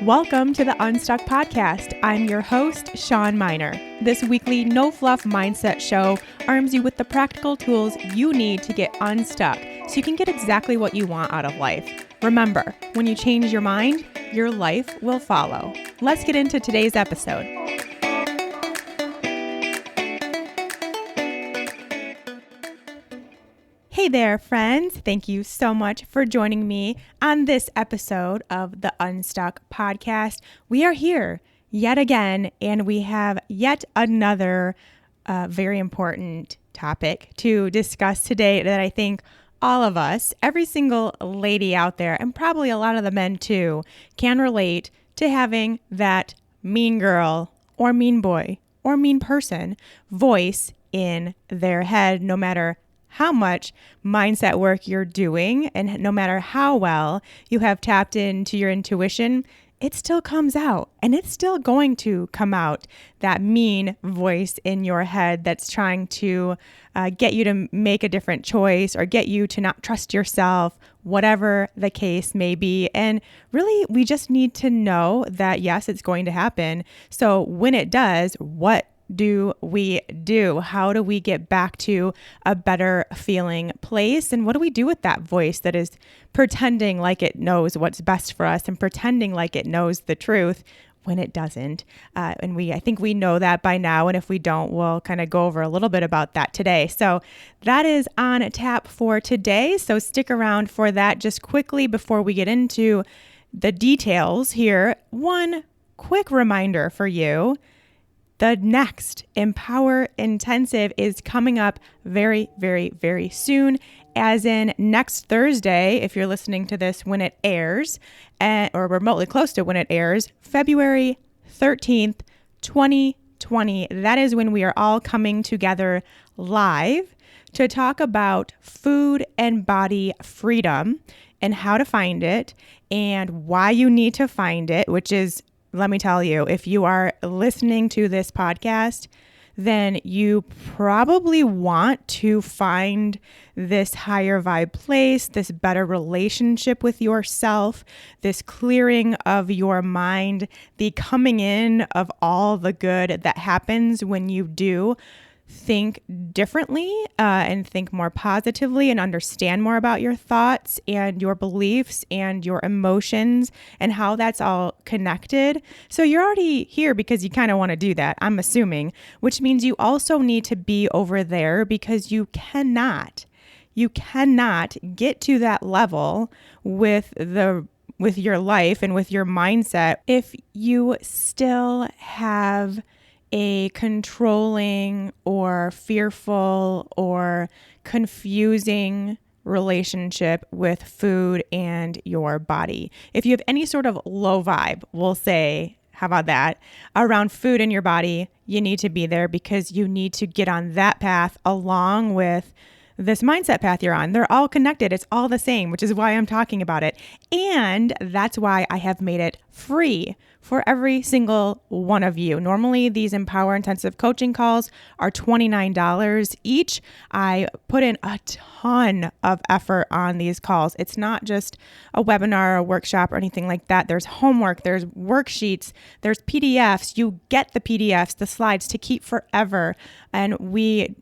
Welcome to the Unstuck podcast. I'm your host, Sean Miner. This weekly no-fluff mindset show arms you with the practical tools you need to get unstuck so you can get exactly what you want out of life. Remember, when you change your mind, your life will follow. Let's get into today's episode. Hey there, friends. Thank you so much for joining me on this episode of the Unstuck podcast. We are here yet again, and we have yet another very important topic to discuss today that I think all of us, every single lady out there, and probably a lot of the men too, can relate to having that mean girl or mean boy or mean person voice in their head, no matter how much mindset work you're doing and no matter how well you have tapped into your intuition, it still comes out and it's still going to come out, that mean voice in your head that's trying to get you to make a different choice or get you to not trust yourself, whatever the case may be. And really, we just need to know that, yes, it's going to happen. So when it does, what do we do? How do we get back to a better feeling place? And what do we do with that voice that is pretending like it knows what's best for us and pretending like it knows the truth when it doesn't? I think we know that by now. And if we don't, we'll kind of go over a little bit about that today. So that is on tap for today. So stick around for that. Just quickly before we get into the details here, one quick reminder for you. The next Empower Intensive is coming up very, very, very soon, as in next Thursday, if you're listening to this when it airs, or remotely close to when it airs, February 13th, 2020. That is when we are all coming together live to talk about food and body freedom and how to find it and why you need to find it, which is, let me tell you, if you are listening to this podcast, then you probably want to find this higher vibe place, this better relationship with yourself, this clearing of your mind, the coming in of all the good that happens when you do think differently and think more positively and understand more about your thoughts and your beliefs and your emotions and how that's all connected. So you're already here because you kind of want to do that, I'm assuming, which means you also need to be over there because you cannot get to that level with your life and with your mindset if you still have a controlling or fearful or confusing relationship with food and your body. If you have any sort of low vibe, we'll say, how about that, around food and your body, you need to be there because you need to get on that path along with this mindset path you're on. They're all connected. It's all the same, which is why I'm talking about it. And that's why I have made it free for every single one of you. Normally, these Empower Intensive coaching calls are $29 each. I put in a ton of effort on these calls. It's not just a webinar, a workshop, or anything like that. There's homework, there's worksheets, there's PDFs. You get the PDFs, the slides to keep forever. And we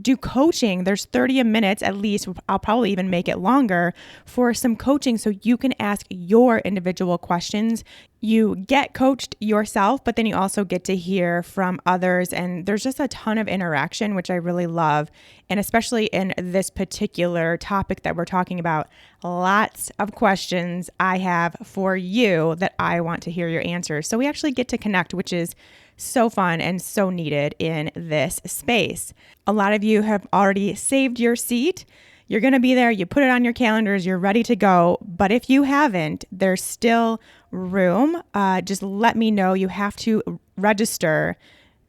do coaching. There's 30 minutes at least. I'll probably even make it longer for some coaching so you can ask your individual questions. You get coached yourself, but then you also get to hear from others. And there's just a ton of interaction, which I really love. And especially in this particular topic that we're talking about, lots of questions I have for you that I want to hear your answers. So we actually get to connect, which is so fun and so needed in this space. A lot of you have already saved your seat. You're going to be there. You put it on your calendars. You're ready to go. But if you haven't, there's still room. Just let me know. You have to register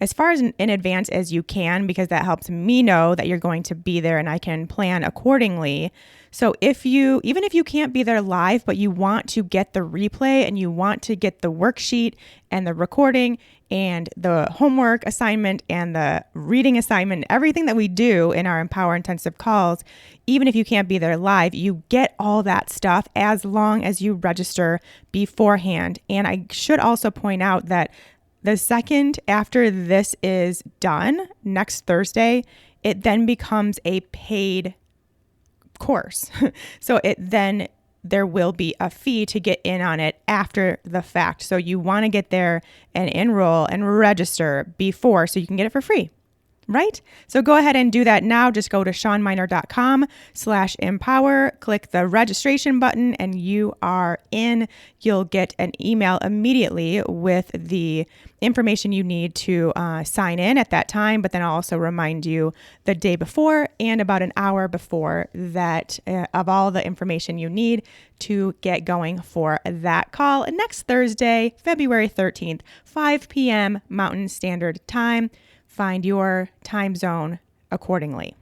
as far as in advance as you can, because that helps me know that you're going to be there and I can plan accordingly. So even if you can't be there live, but you want to get the replay and you want to get the worksheet and the recording and the homework assignment and the reading assignment, everything that we do in our Empower Intensive calls, even if you can't be there live, you get all that stuff as long as you register beforehand. And I should also point out that the second after this is done, next Thursday, it then becomes a paid course. So there will be a fee to get in on it after the fact. So you want to get there and enroll and register before so you can get it for free. Right? So go ahead and do that now. Just go to SeanMiner.com/empower, click the registration button, and you are in. You'll get an email immediately with the information you need to sign in at that time, but then I'll also remind you the day before and about an hour before that of all the information you need to get going for that call next Thursday, February 13th, 5 p.m. Mountain Standard Time. Find your time zone accordingly.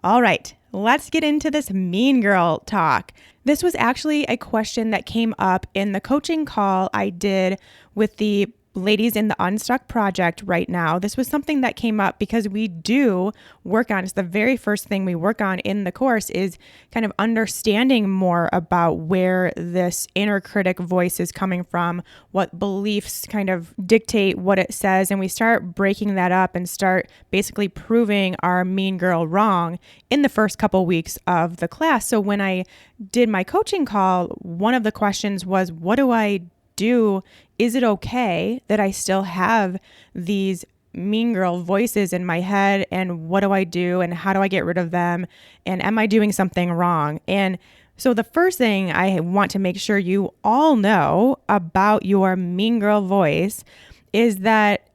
All right, let's get into this mean girl talk. This was actually a question that came up in the coaching call I did with the ladies in the Unstuck project right now. This was something that came up because we do work on, it's the very first thing we work on in the course is kind of understanding more about where this inner critic voice is coming from, what beliefs kind of dictate what it says, and we start breaking that up and start basically proving our mean girl wrong in the first couple weeks of the class. So when I did my coaching call, one of the questions was, what do I do? Is it okay that I still have these mean girl voices in my head? And what do I do? And how do I get rid of them? And am I doing something wrong? And so the first thing I want to make sure you all know about your mean girl voice is that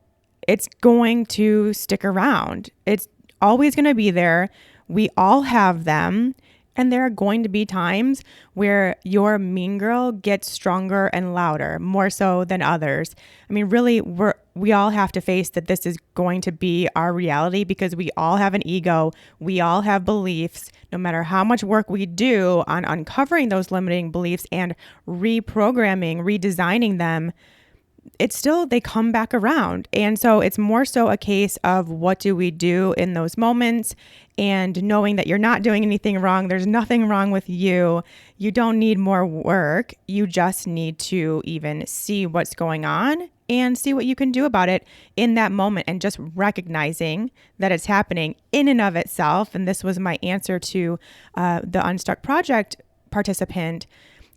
it's going to stick around. It's always going to be there. We all have them. And there are going to be times where your mean girl gets stronger and louder, more so than others. I mean, really, we all have to face that this is going to be our reality because we all have an ego. We all have beliefs. No matter how much work we do on uncovering those limiting beliefs and reprogramming, redesigning them, they come back around. And so it's more so a case of what do we do in those moments and knowing that you're not doing anything wrong. There's nothing wrong with you. You don't need more work. You just need to even see what's going on and see what you can do about it in that moment and just recognizing that it's happening in and of itself. And this was my answer to the Unstuck project participant.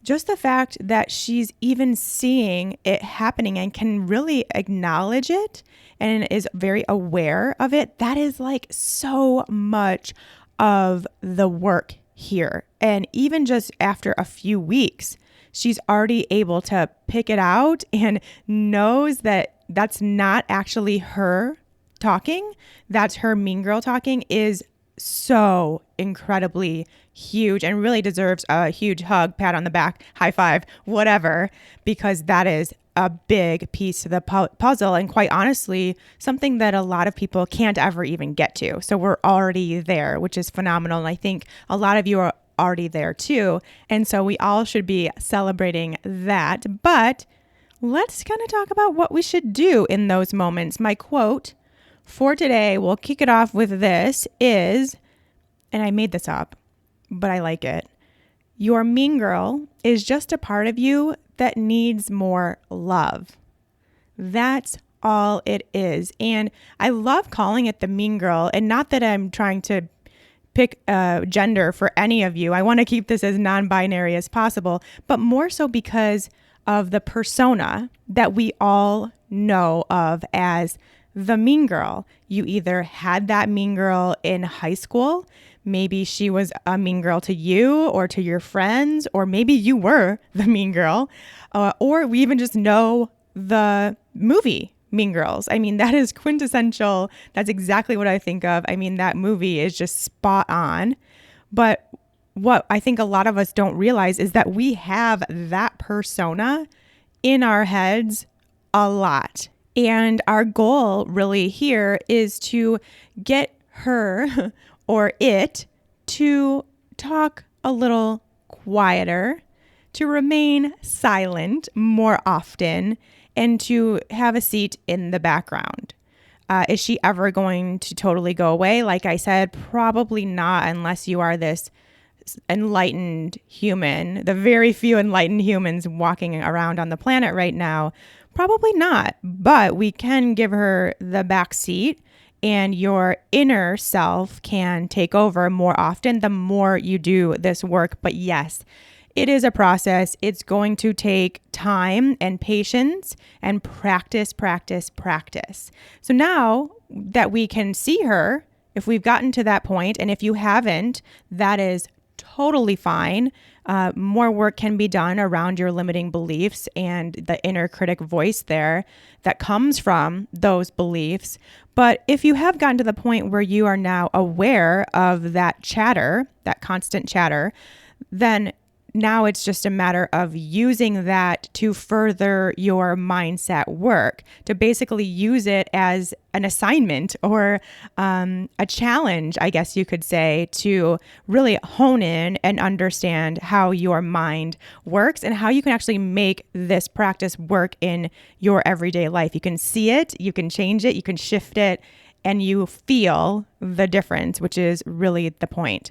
Just the fact that she's even seeing it happening and can really acknowledge it and is very aware of it, that is like so much of the work here. And even just after a few weeks, she's already able to pick it out and knows that that's not actually her talking. That's her mean girl talking is so incredibly huge and really deserves a huge hug, pat on the back, high five, whatever, because that is a big piece of the puzzle. And quite honestly, something that a lot of people can't ever even get to. So we're already there, which is phenomenal. And I think a lot of you are already there too. And so we all should be celebrating that. But let's kind of talk about what we should do in those moments. My quote for today, we'll kick it off with this is, and I made this up, but I like it. Your mean girl is just a part of you that needs more love. That's all it is. And I love calling it the mean girl. And not that I'm trying to pick a gender for any of you. I want to keep this as non-binary as possible, but more so because of the persona that we all know of as the mean girl. You either had that mean girl in high school, maybe she was a mean girl to you or to your friends, or maybe you were the mean girl, or we even just know the movie Mean Girls. I mean, that is quintessential. That's exactly what I think of. I mean, that movie is just spot on. But what I think a lot of us don't realize is that we have that persona in our heads a lot. And our goal really here is to get her or it to talk a little quieter, to remain silent more often, and to have a seat in the background. Is she ever going to totally go away? Like I said, probably not, unless you are this enlightened human, the very few enlightened humans walking around on the planet right now. Probably not, but we can give her the back seat, and your inner self can take over more often the more you do this work. But yes, it is a process. It's going to take time and patience and practice, practice, practice. So now that we can see her, if we've gotten to that point, and if you haven't, that is totally fine. More work can be done around your limiting beliefs and the inner critic voice there that comes from those beliefs. But if you have gotten to the point where you are now aware of that chatter, that constant chatter, then now it's just a matter of using that to further your mindset work, to basically use it as an assignment or a challenge, I guess you could say, to really hone in and understand how your mind works and how you can actually make this practice work in your everyday life. You can see it, you can change it, you can shift it, and you feel the difference, which is really the point.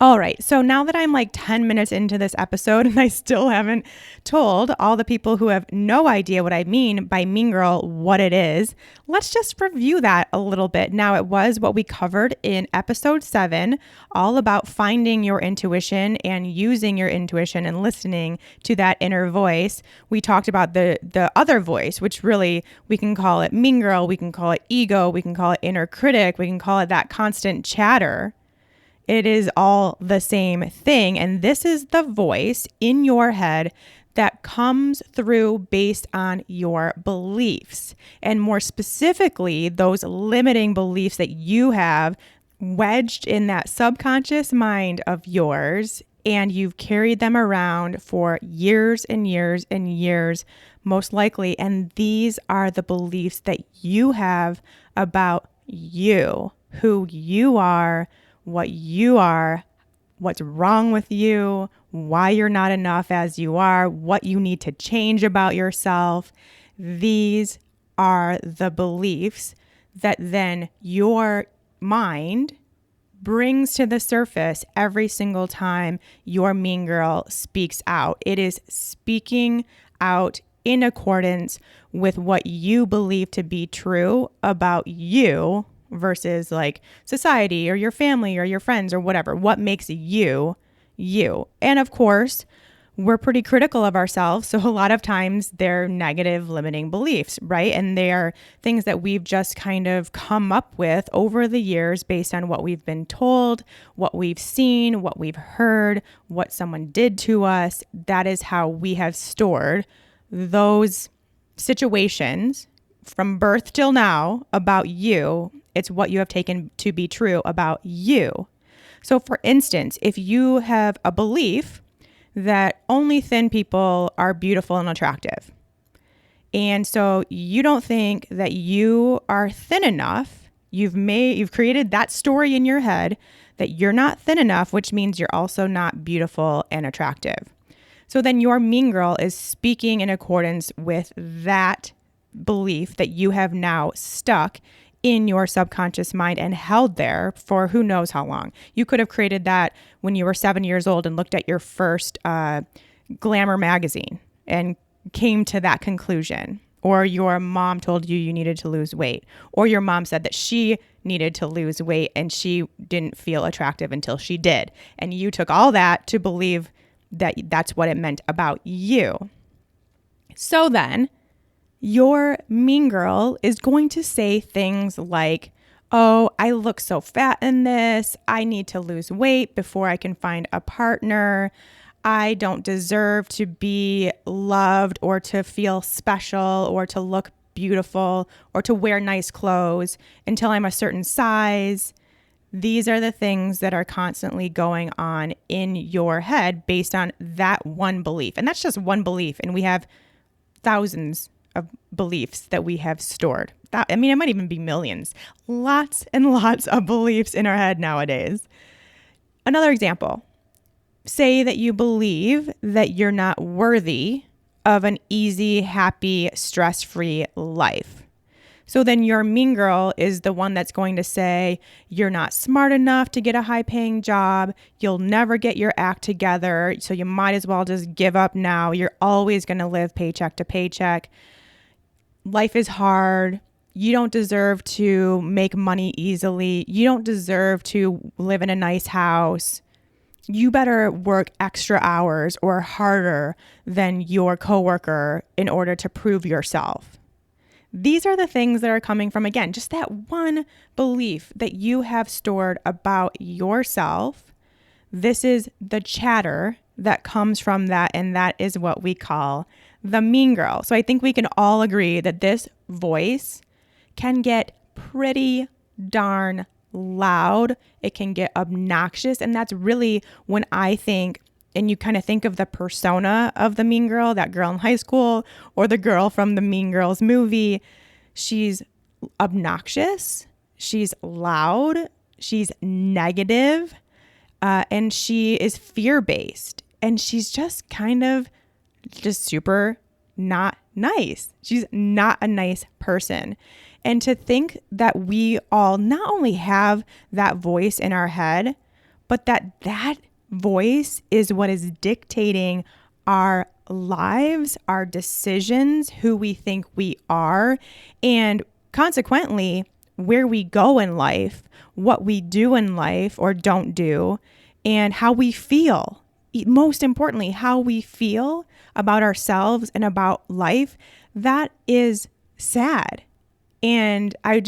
All right, so now that I'm like 10 minutes into this episode and I still haven't told all the people who have no idea what I mean by mean girl what it is, let's just review that a little bit. Now, it was what we covered in episode 7, all about finding your intuition and using your intuition and listening to that inner voice. We talked about the other voice, which really we can call it mean girl, we can call it ego, we can call it inner critic, we can call it that constant chatter. It is all the same thing. And this is the voice in your head that comes through based on your beliefs. And more specifically, those limiting beliefs that you have wedged in that subconscious mind of yours. And you've carried them around for years and years and years, most likely. And these are the beliefs that you have about you, who you are, what you are, what's wrong with you, why you're not enough as you are, what you need to change about yourself. These are the beliefs that then your mind brings to the surface every single time your mean girl speaks out. It is speaking out in accordance with what you believe to be true about you versus like society or your family or your friends or whatever. What makes you, you. And of course, we're pretty critical of ourselves. So a lot of times they're negative limiting beliefs, right? And they are things that we've just kind of come up with over the years based on what we've been told, what we've seen, what we've heard, what someone did to us. That is how we have stored those situations from birth till now about you. It's what you have taken to be true about you. So for instance, if you have a belief that only thin people are beautiful and attractive, and so you don't think that you are thin enough, you've created that story in your head that you're not thin enough, which means you're also not beautiful and attractive. So then your mean girl is speaking in accordance with that belief that you have now stuck in your subconscious mind and held there for who knows how long. You could have created that when you were 7 years old and looked at your first Glamour magazine and came to that conclusion. Or your mom told you needed to lose weight. Or your mom said that she needed to lose weight and she didn't feel attractive until she did. And you took all that to believe that that's what it meant about you. So then, your mean girl is going to say things like, oh, I look so fat in this. I need to lose weight before I can find a partner. I don't deserve to be loved or to feel special or to look beautiful or to wear nice clothes until I'm a certain size. These are the things that are constantly going on in your head based on that one belief. And that's just one belief. And we have thousands of beliefs that we have stored. It might even be millions. Lots and lots of beliefs in our head nowadays. Another example, say that you believe that you're not worthy of an easy, happy, stress-free life. So then your mean girl is the one that's going to say, you're not smart enough to get a high-paying job. You'll never get your act together. So you might as well just give up now. You're always going to live paycheck to paycheck. Life is hard. You don't deserve to make money easily. You don't deserve to live in a nice house. You better work extra hours or harder than your coworker in order to prove yourself. These are the things that are coming from, again, just that one belief that you have stored about yourself. This is the chatter that comes from that, and that is what we call the mean girl. So I think we can all agree that this voice can get pretty darn loud. It can get obnoxious, and that's really when I think, and you kind of think of the persona of the mean girl, that girl in high school or the girl from the Mean Girls movie. She's obnoxious, she's loud, she's negative, and she is fear-based, and she's just kind of just super not nice. She's not a nice person. And to think that we all not only have that voice in our head, but that voice is what is dictating our lives, our decisions, who we think we are, and consequently, where we go in life, what we do in life or don't do, and how we feel. Most importantly, how we feel about ourselves and about life. That is sad. And I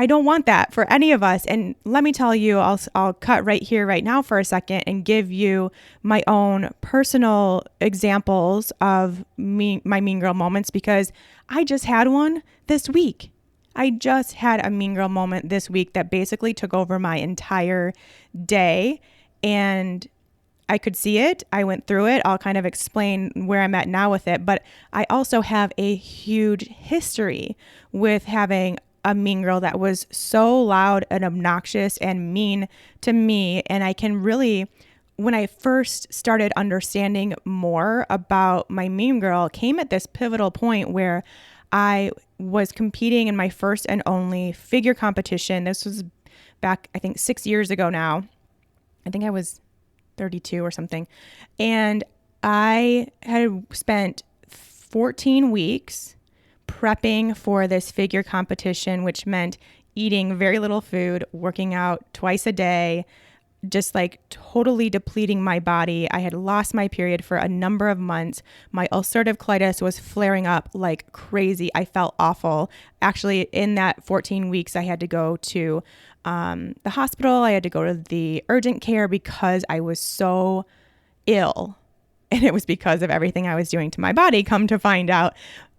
don't want that for any of us. And let me tell you, I'll cut right here, right now for a second and give you my own personal examples of my mean girl moments, because I just had one this week. I just had a mean girl moment this week that basically took over my entire day, and I could see it. I went through it. I'll kind of explain where I'm at now with it. But I also have a huge history with having a mean girl that was so loud and obnoxious and mean to me. And I can really, when I first started understanding more about my mean girl, came at this pivotal point where I was competing in my first and only figure competition. This was back, I think, 6 years ago now. I think I was 32 or something. And I had spent 14 weeks prepping for this figure competition, which meant eating very little food, working out twice a day, just like totally depleting my body. I had lost my period for a number of months. My ulcerative colitis was flaring up like crazy. I felt awful. Actually, in that 14 weeks, I had to go to the hospital. I had to go to the urgent care because I was so ill. And it was because of everything I was doing to my body, come to find out.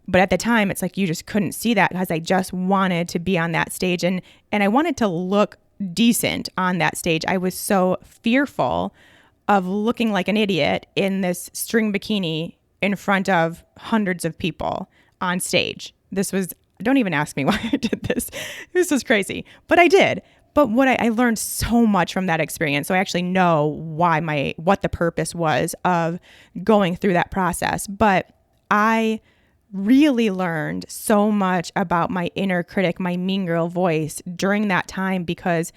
But at the time, it's like you just couldn't see that because I just wanted to be on that stage. And I wanted to look decent on that stage. I was so fearful of looking like an idiot in this string bikini in front of hundreds of people on stage. Don't even ask me why I did this. This was crazy, but I did. But I learned so much from that experience. So I actually know what the purpose was of going through that process. But I really learned so much about my inner critic, my mean girl voice during that time, because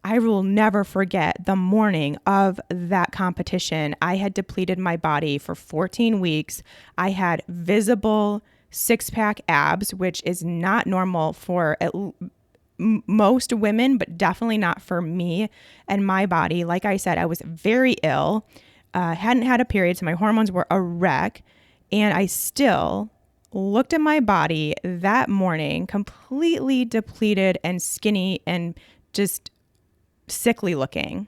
I will never forget the morning of that competition. I had depleted my body for 14 weeks. I had visible six-pack abs, which is not normal for most women, but definitely not for me and my body. Like I said, I was very ill, hadn't had a period, so my hormones were a wreck, and I still looked at my body that morning completely depleted and skinny and just sickly looking.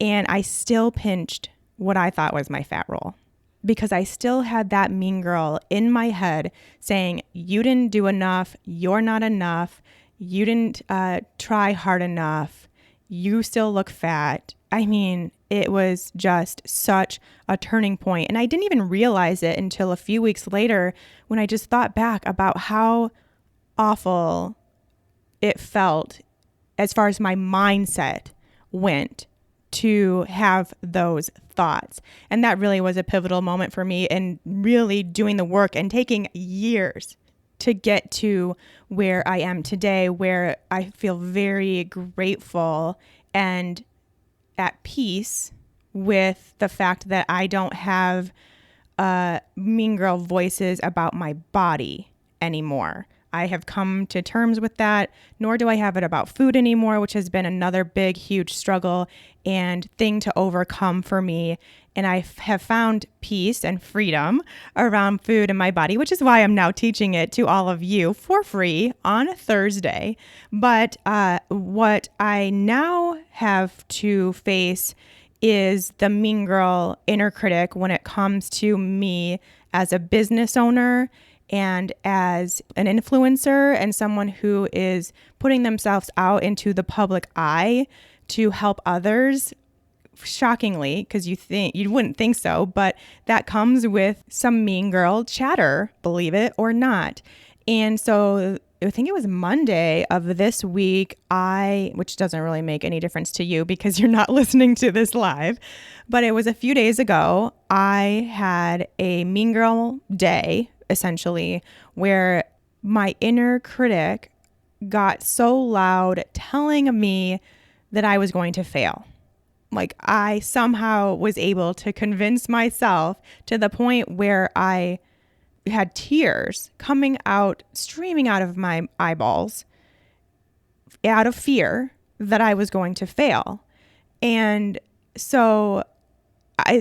And I still pinched what I thought was my fat roll because I still had that mean girl in my head saying, you didn't do enough, you're not enough, you didn't try hard enough, you still look fat, I mean, it was just such a turning point. And I didn't even realize it until a few weeks later when I just thought back about how awful it felt as far as my mindset went to have those thoughts. And that really was a pivotal moment for me in really doing the work and taking years to get to where I am today, where I feel very grateful and at peace with the fact that I don't have mean girl voices about my body anymore. I have come to terms with that, nor do I have it about food anymore, which has been another big, huge struggle and thing to overcome for me. And I have found peace and freedom around food and my body, which is why I'm now teaching it to all of you for free on Thursday. But what I now have to face is the mean girl inner critic when it comes to me as a business owner and as an influencer and someone who is putting themselves out into the public eye to help others. Shockingly, because you wouldn't think so, but that comes with some mean girl chatter, believe it or not. And so I think it was Monday of this week, which doesn't really make any difference to you because you're not listening to this live, but it was a few days ago, I had a mean girl day, essentially, where my inner critic got so loud telling me that I was going to fail. Like I somehow was able to convince myself to the point where I had tears streaming out of my eyeballs out of fear that I was going to fail. And so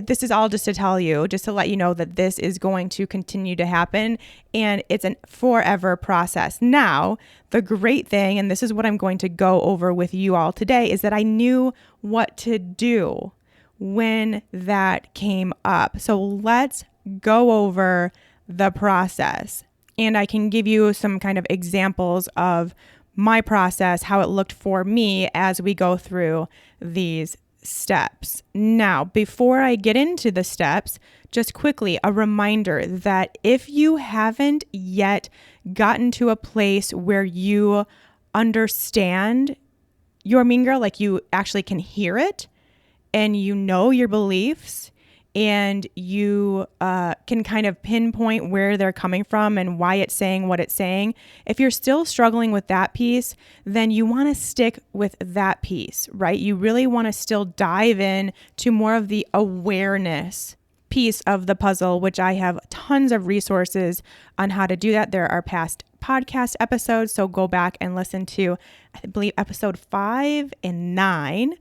this is all just to tell you, just to let you know that this is going to continue to happen and it's a forever process. Now, the great thing, and this is what I'm going to go over with you all today, is that I knew what to do when that came up. So let's go over the process. And I can give you some kind of examples of my process, how it looked for me as we go through these steps. Now, before I get into the steps, just quickly a reminder that if you haven't yet gotten to a place where you understand your mean girl, like you actually can hear it and you know your beliefs and you can kind of pinpoint where they're coming from and why it's saying what it's saying. If you're still struggling with that piece, then you want to stick with that piece, right? You really want to still dive in to more of the awareness piece of the puzzle, which I have tons of resources on how to do that. There are past podcast episodes, so go back and listen to, I believe, episode 5 and 9.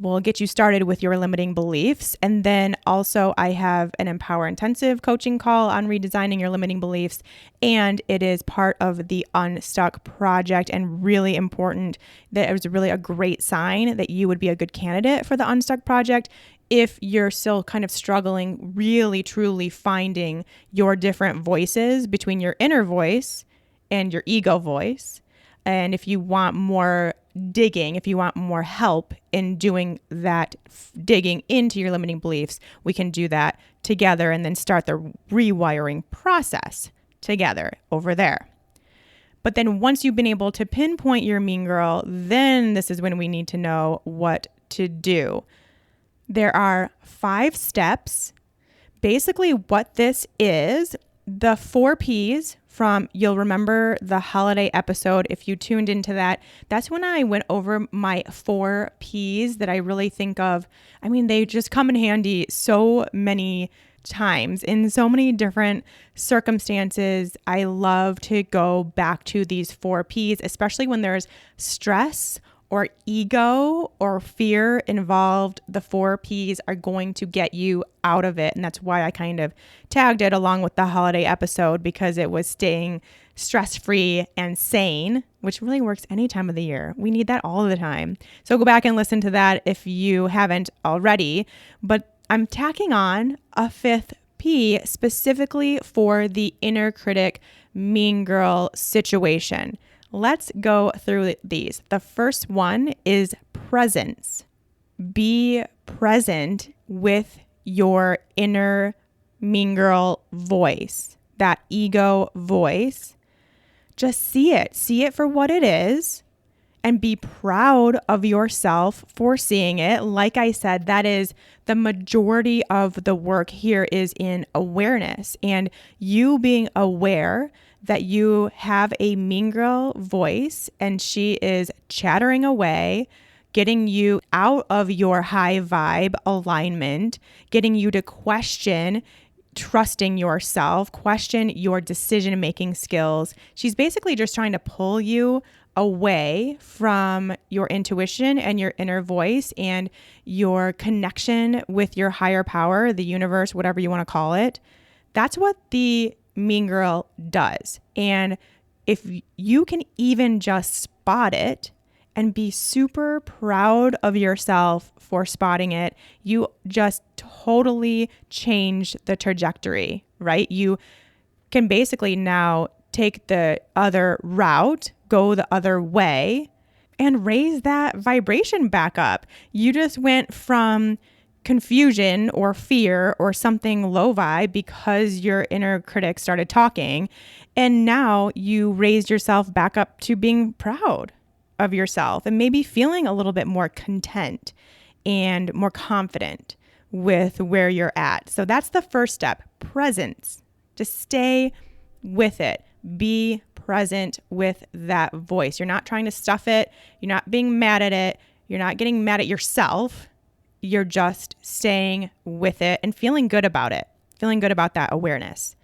Will get you started with your limiting beliefs. And then also I have an Empower Intensive coaching call on redesigning your limiting beliefs. And it is part of the Unstuck project and really important that it was really a great sign that you would be a good candidate for the Unstuck project if you're still kind of struggling, really, truly finding your different voices between your inner voice and your ego voice. And if you want more digging, if you want more help in doing that, digging into your limiting beliefs, we can do that together and then start the rewiring process together over there. But then once you've been able to pinpoint your mean girl, then this is when we need to know what to do. There are 5 steps. Basically what this is, the 4 Ps from, you'll remember the holiday episode if you tuned into that. That's when I went over my 4 Ps that I really think of. I mean, they just come in handy so many times in so many different circumstances. I love to go back to these 4 Ps, especially when there's stress or ego or fear involved. The 4 Ps are going to get you out of it. And that's why I kind of tagged it along with the holiday episode, because it was staying stress-free and sane, which really works any time of the year. We need that all the time. So go back and listen to that if you haven't already. But I'm tacking on a 5th P specifically for the inner critic mean girl situation. Let's go through these. The first one is presence. be present with your inner mean girl voice, that ego voice. Just see it for what it is, and be proud of yourself for seeing it. Like I said, that is the majority of the work here is in awareness, and you being aware that you have a mean girl voice and she is chattering away, getting you out of your high vibe alignment, getting you to question trusting yourself, question your decision-making skills. She's basically just trying to pull you away from your intuition and your inner voice and your connection with your higher power, the universe, whatever you want to call it. That's what the mean girl does. And if you can even just spot it and be super proud of yourself for spotting it, you just totally change the trajectory, right? You can basically now take the other route, go the other way, and raise that vibration back up. You just went from confusion or fear or something low vibe because your inner critic started talking, and now you raised yourself back up to being proud of yourself and maybe feeling a little bit more content and more confident with where you're at. So that's the first step, presence. Just stay with it. Be present with that voice. You're not trying to stuff it. You're not being mad at it. You're not getting mad at yourself. You're just staying with it and feeling good about it, feeling good about that awareness.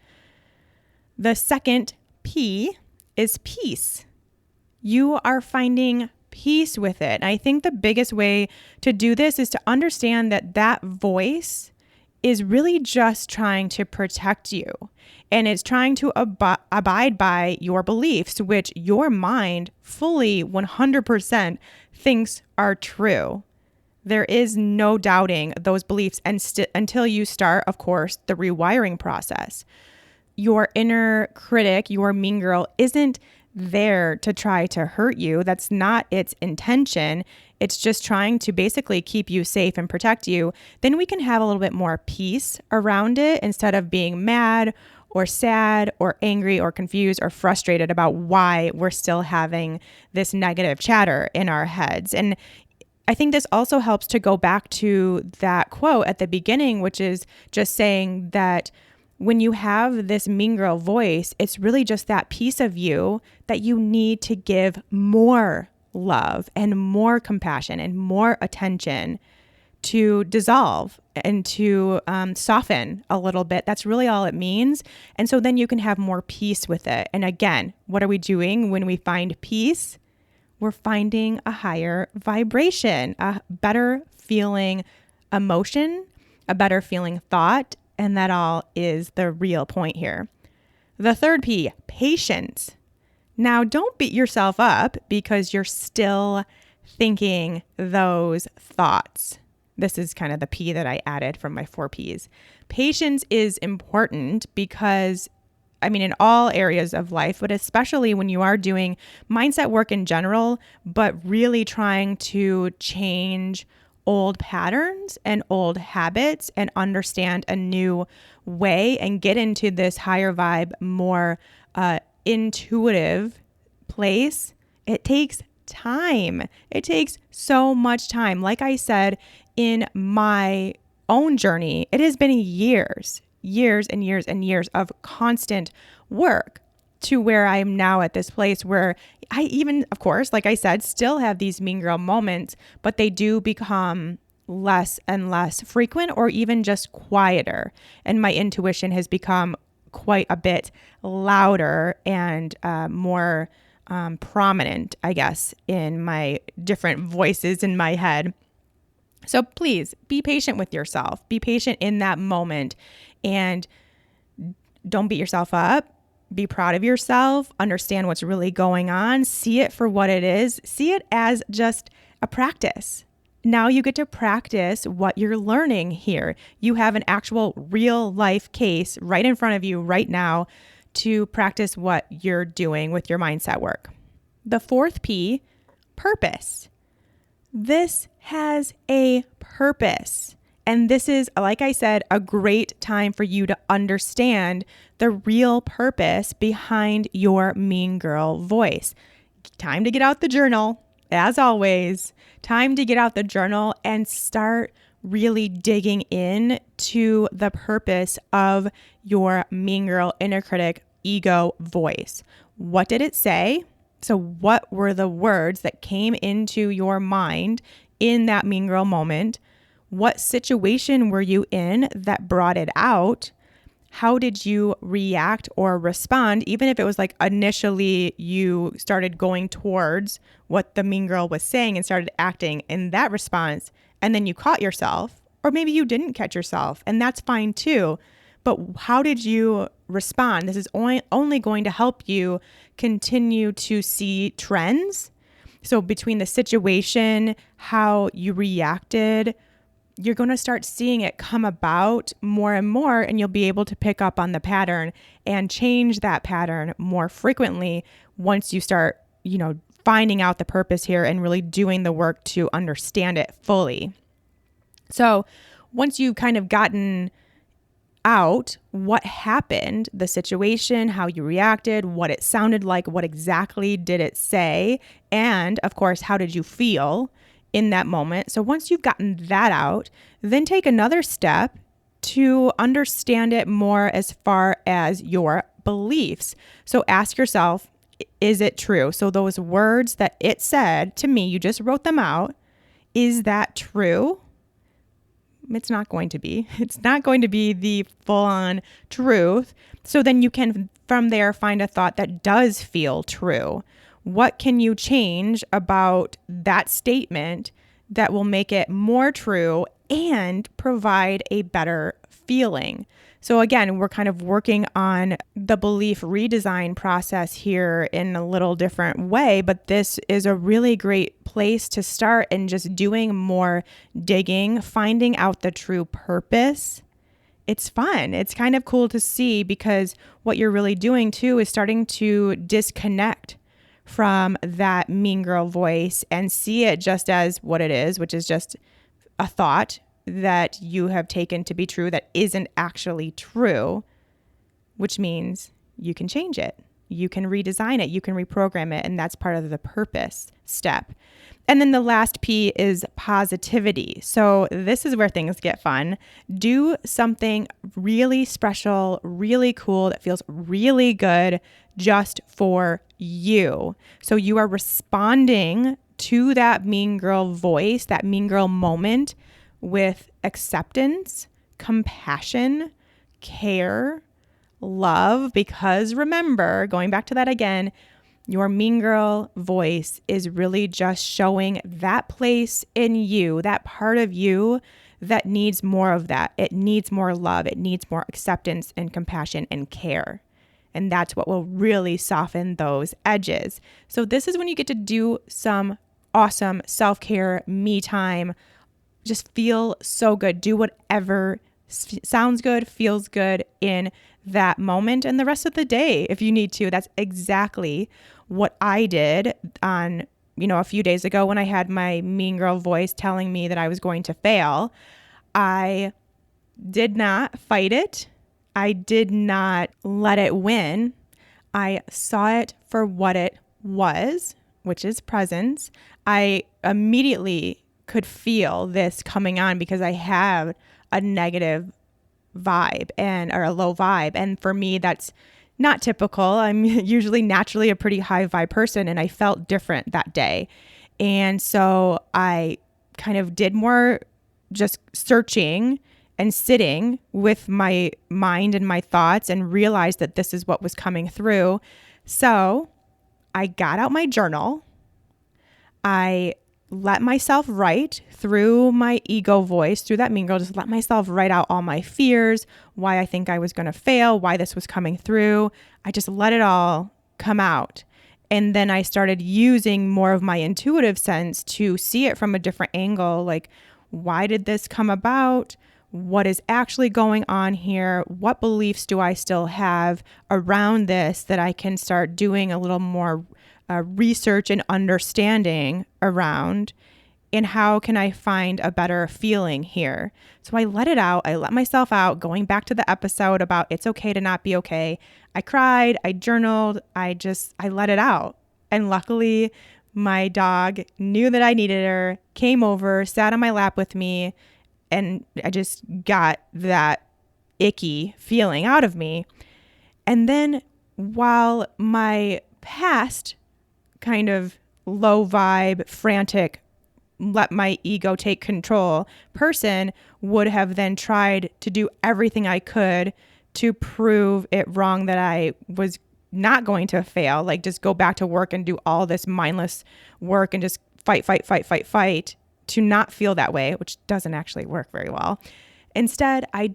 The second P is peace. You are finding peace with it. And I think the biggest way to do this is to understand that that voice is really just trying to protect you. And it's trying to abide by your beliefs, which your mind fully 100% thinks are true. There is no doubting those beliefs until you start, of course, the rewiring process. Your inner critic, your mean girl, isn't there to try to hurt you. That's not its intention. It's just trying to basically keep you safe and protect you. Then we can have a little bit more peace around it instead of being mad or sad or angry or confused or frustrated about why we're still having this negative chatter in our heads. And I think this also helps to go back to that quote at the beginning, which is just saying that when you have this mean girl voice, it's really just that piece of you that you need to give more love and more compassion and more attention to dissolve and to soften a little bit. That's really all it means. And so then you can have more peace with it. And again, what are we doing when we find peace? We're finding a higher vibration, a better feeling emotion, a better feeling thought. And that all is the real point here. The third P, patience. Now, don't beat yourself up because you're still thinking those thoughts. This is kind of the P that I added from my 4 Ps. Patience is important because, in all areas of life, but especially when you are doing mindset work in general, but really trying to change old patterns and old habits and understand a new way and get into this higher vibe, more intuitive place, it takes time. It takes so much time. Like I said, in my own journey, it has been years and years and years of constant work to where I am now at this place where I even, of course, like I said, still have these mean girl moments, but they do become less and less frequent or even just quieter. And my intuition has become quite a bit louder and more prominent, I guess, in my different voices in my head. So please be patient with yourself. Be patient in that moment and don't beat yourself up. Be proud of yourself, understand what's really going on, see it for what it is, see it as just a practice. Now you get to practice what you're learning here. You have an actual real life case right in front of you right now to practice what you're doing with your mindset work. The 4th P, purpose. This has a purpose. And this is, like I said, a great time for you to understand the real purpose behind your mean girl voice. Time to get out the journal, as always. Time to get out the journal and start really digging in to the purpose of your mean girl inner critic ego voice. What did it say? So what were the words that came into your mind in that mean girl moment? What situation were you in that brought it out? How did you react or respond? Even if it was like initially you started going towards what the mean girl was saying and started acting in that response, and then you caught yourself, or maybe you didn't catch yourself, and that's fine too. But how did you respond? This is only going to help you continue to see trends. So between the situation, how you reacted, you're going to start seeing it come about more and more, and you'll be able to pick up on the pattern and change that pattern more frequently once you start, finding out the purpose here and really doing the work to understand it fully. So once you've kind of gotten out what happened, the situation, how you reacted, what it sounded like, what exactly did it say, and of course, how did you feel in that moment? So once you've gotten that out, then take another step to understand it more as far as your beliefs. So ask yourself, is it true? So those words that it said to me, you just wrote them out. Is that true? It's not going to be. It's not going to be the full-on truth. So then you can, from there, find a thought that does feel true. What can you change about that statement that will make it more true and provide a better feeling? So again, we're kind of working on the belief redesign process here in a little different way, but this is a really great place to start and just doing more digging, finding out the true purpose. It's fun. It's kind of cool to see, because what you're really doing too is starting to disconnect from that mean girl voice and see it just as what it is, which is just a thought that you have taken to be true that isn't actually true, which means you can change it. You can redesign it. You can reprogram it. And that's part of the purpose step. And then the last P is positivity. So this is where things get fun. Do something really special, really cool, that feels really good just for you. So you are responding to that mean girl voice, that mean girl moment, with acceptance, compassion, care, love. Because remember, going back to that again, your mean girl voice is really just showing that place in you, that part of you that needs more of that. It needs more love. It needs more acceptance and compassion and care. And that's what will really soften those edges. So this is when you get to do some awesome self-care, me time. Just feel so good. Do whatever sounds good, feels good in that moment and the rest of the day if you need to. That's exactly what I did on, a few days ago when I had my mean girl voice telling me that I was going to fail. I did not fight it. I did not let it win. I saw it for what it was, which is presence. I immediately could feel this coming on because I have a negative vibe or a low vibe. And for me, that's not typical. I'm usually naturally a pretty high vibe person, and I felt different that day. And so I kind of did more just searching and sitting with my mind and my thoughts and realized that this is what was coming through. So I got out my journal. I let myself write through my ego voice, through that mean girl, just let myself write out all my fears, why I think I was going to fail, why this was coming through. I just let it all come out. And then I started using more of my intuitive sense to see it from a different angle. Like, why did this come about? What is actually going on here? What beliefs do I still have around this that I can start doing a little more research and understanding around? And how can I find a better feeling here? So I let it out. I let myself out, going back to the episode about it's okay to not be okay. I cried, I journaled, I let it out. And luckily, my dog knew that I needed her, came over, sat on my lap with me, and I just got that icky feeling out of me. And then while my past kind of low vibe, frantic, let my ego take control person would have then tried to do everything I could to prove it wrong, that I was not going to fail, like just go back to work and do all this mindless work and just fight to not feel that way, which doesn't actually work very well. Instead, I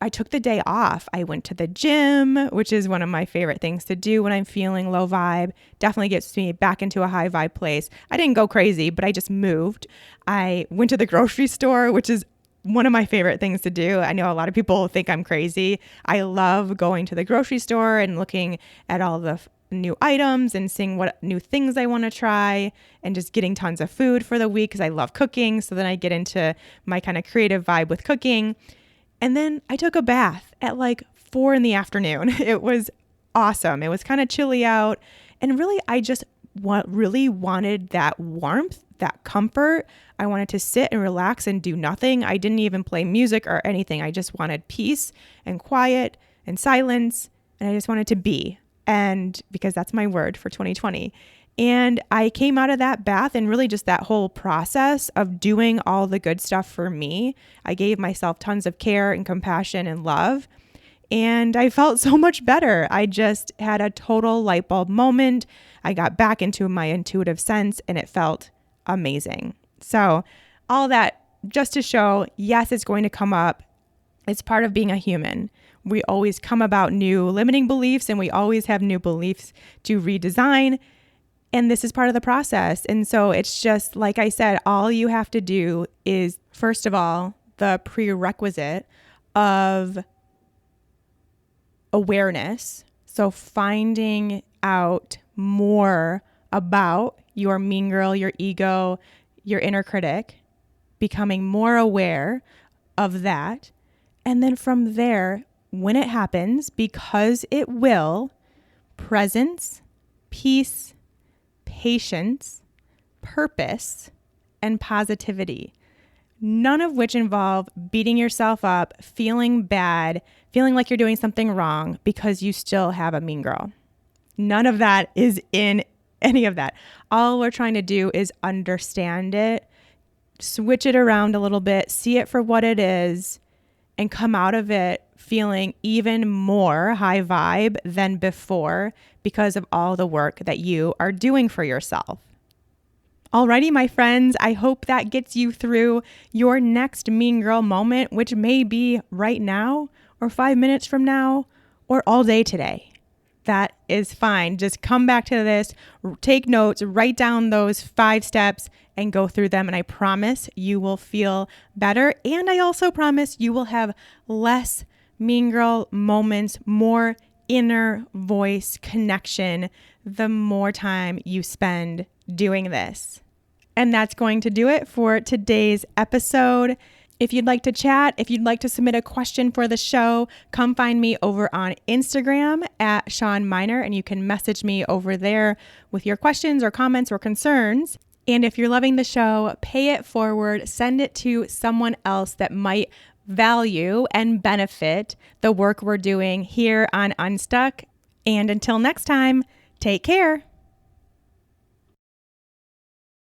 took the day off. I went to the gym, which is one of my favorite things to do when I'm feeling low vibe. Definitely gets me back into a high vibe place. I didn't go crazy, but I just moved. I went to the grocery store, which is one of my favorite things to do. I know a lot of people think I'm crazy. I love going to the grocery store and looking at all the new items and seeing what new things I want to try and just getting tons of food for the week because I love cooking. So then I get into my kind of creative vibe with cooking. And then I took a bath at like 4 p.m. It was awesome. It was kind of chilly out. And really, I just really wanted that warmth, that comfort. I wanted to sit and relax and do nothing. I didn't even play music or anything. I just wanted peace and quiet and silence. And I just wanted to be. And because that's my word for 2020. And I came out of that bath and really just that whole process of doing all the good stuff for me. I gave myself tons of care and compassion and love. And I felt so much better. I just had a total light bulb moment. I got back into my intuitive sense and it felt amazing. So all that just to show, yes, it's going to come up. It's part of being a human. We always come about new limiting beliefs and we always have new beliefs to redesign. And this is part of the process. And so it's just, like I said, all you have to do is, first of all, the prerequisite of awareness. So finding out more about your mean girl, your ego, your inner critic, becoming more aware of that. And then from there, when it happens, because it will, presence, peace, patience, purpose, and positivity, none of which involve beating yourself up, feeling bad, feeling like you're doing something wrong because you still have a mean girl. None of that is in any of that. All we're trying to do is understand it, switch it around a little bit, see it for what it is, and come out of it feeling even more high vibe than before because of all the work that you are doing for yourself. Alrighty, my friends, I hope that gets you through your next mean girl moment, which may be right now or 5 minutes from now or all day today. That is fine. Just come back to this, take notes, write down those 5 steps and go through them. And I promise you will feel better. And I also promise you will have less mean girl moments, more inner voice connection the more time you spend doing this. And that's going to do it for today's episode. If you'd like to chat, if you'd like to submit a question for the show, come find me over on Instagram at Sean Miner, and you can message me over there with your questions or comments or concerns. And if you're loving the show, pay it forward, send it to someone else that might value and benefit the work we're doing here on Unstuck. And until next time, take care.